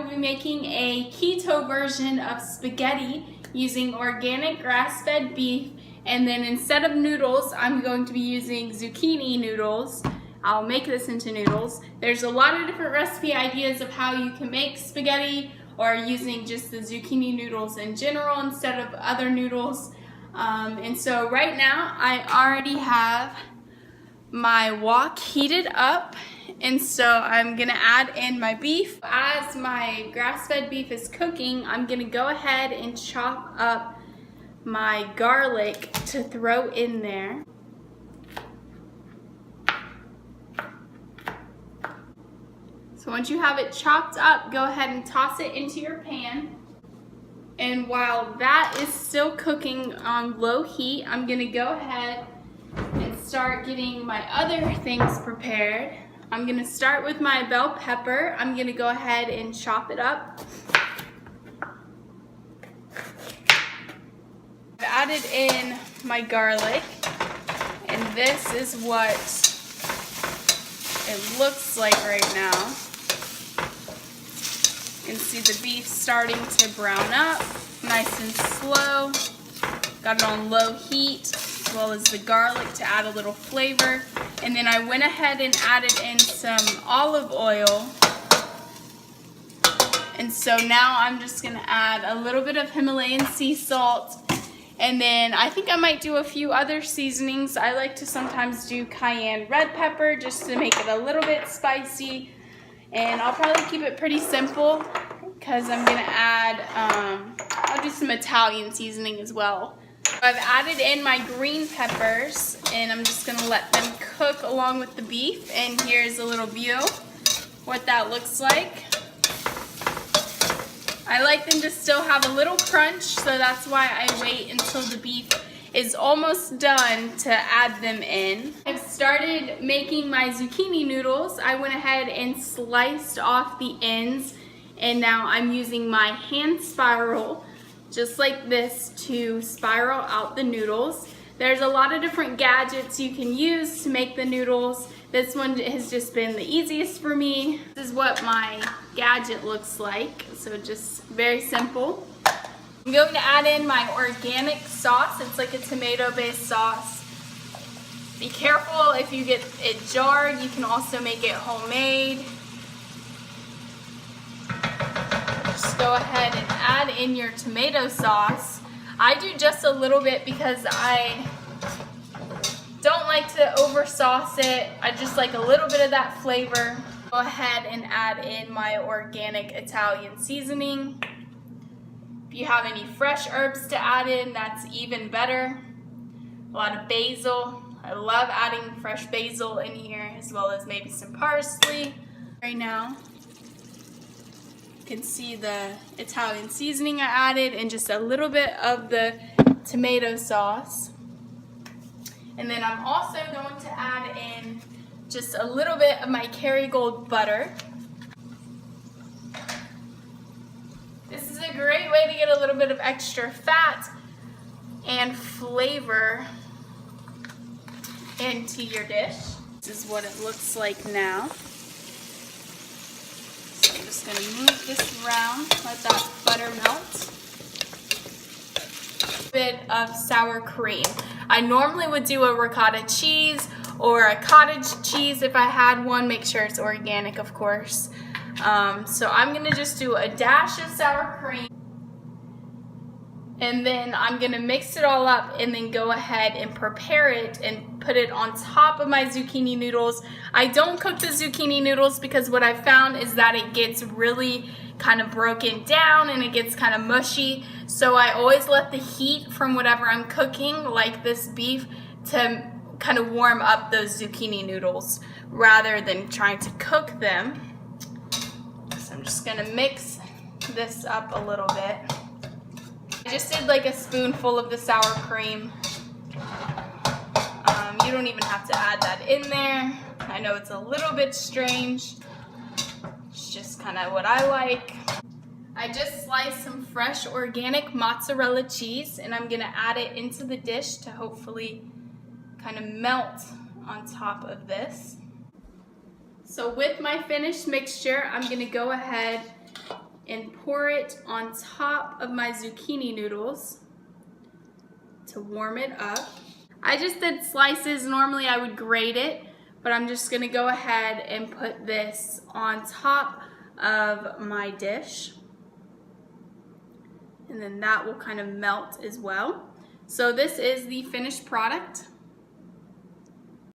will be making a keto version of spaghetti using organic grass-fed beef, and then instead of noodles, I'm going to be using zucchini noodles. I'll make this into noodles. There's a lot of different recipe ideas of how you can make spaghetti, or using just the zucchini noodles in general instead of other noodles. And so right now I already have my wok heated up, and so I'm gonna add in my beef. As my grass-fed beef is cooking, I'm gonna go ahead and chop up my garlic to throw in there. So once you have it chopped up, go ahead and toss it into your pan. And while that is still cooking on low heat, I'm gonna go ahead and start getting my other things prepared. I'm gonna start with my bell pepper. I'm gonna go ahead and chop it up. I've added in my garlic, and this is what it looks like right now. You can see the beef starting to brown up, nice and slow. Got it on low heat, as well as the garlic to add a little flavor. And then I went ahead and added in some olive oil. And so now I'm just gonna add a little bit of Himalayan sea salt. And then I think I might do a few other seasonings. I like to sometimes do cayenne red pepper just to make it a little bit spicy. And I'll probably keep it pretty simple because I'm gonna add, I'll do some Italian seasoning as well. I've added in my green peppers, and I'm just gonna let them cook along with the beef. And here's a little view what that looks like. I like them to still have a little crunch, so that's why I wait until the beef is almost done to add them in. I've started making my zucchini noodles. I went ahead and sliced off the ends, and now I'm using my hand spiral just like this to spiral out the noodles. There's a lot of different gadgets you can use to make the noodles. This one has just been the easiest for me. This is what my gadget looks like, so just very simple. I'm going to add in my organic sauce. It's like a tomato-based sauce. Be careful if you get it jarred. You can also make it homemade. Just go ahead and add in your tomato sauce. I do just a little bit because I don't like to over sauce it. I just like a little bit of that flavor. Go ahead and add in my organic Italian seasoning. If you have any fresh herbs to add in, that's even better. A lot of basil. I love adding fresh basil in here, as well as maybe some parsley. Right now, you can see the Italian seasoning I added and just a little bit of the tomato sauce. And then I'm also going to add in just a little bit of my Kerrygold butter. This is a great way to get a little bit of extra fat and flavor into your dish. This is what it looks like now. So I'm just gonna move this around, let that butter melt. A bit of sour cream. I normally would do a ricotta cheese or a cottage cheese if I had one. Make sure it's organic, of course. So I'm gonna just do a dash of sour cream, and then I'm gonna mix it all up and then go ahead and prepare it and put it on top of my zucchini noodles. I don't cook the zucchini noodles because what I found is that it gets really kind of broken down and it gets kind of mushy. So I always let the heat from whatever I'm cooking, like this beef, to kind of warm up those zucchini noodles rather than trying to cook them. So I'm just gonna mix this up a little bit. I just did like a spoonful of the sour cream. You don't even have to add that in there. I know it's a little bit strange. It's just kind of what I like. I just sliced some fresh organic mozzarella cheese, and I'm gonna add it into the dish to hopefully kind of melt on top of this. So with my finished mixture, I'm gonna go ahead and pour it on top of my zucchini noodles to warm it up. I just did slices. Normally I would grate it, but I'm just gonna go ahead and put this on top of my dish. And then that will kind of melt as well. So this is the finished product.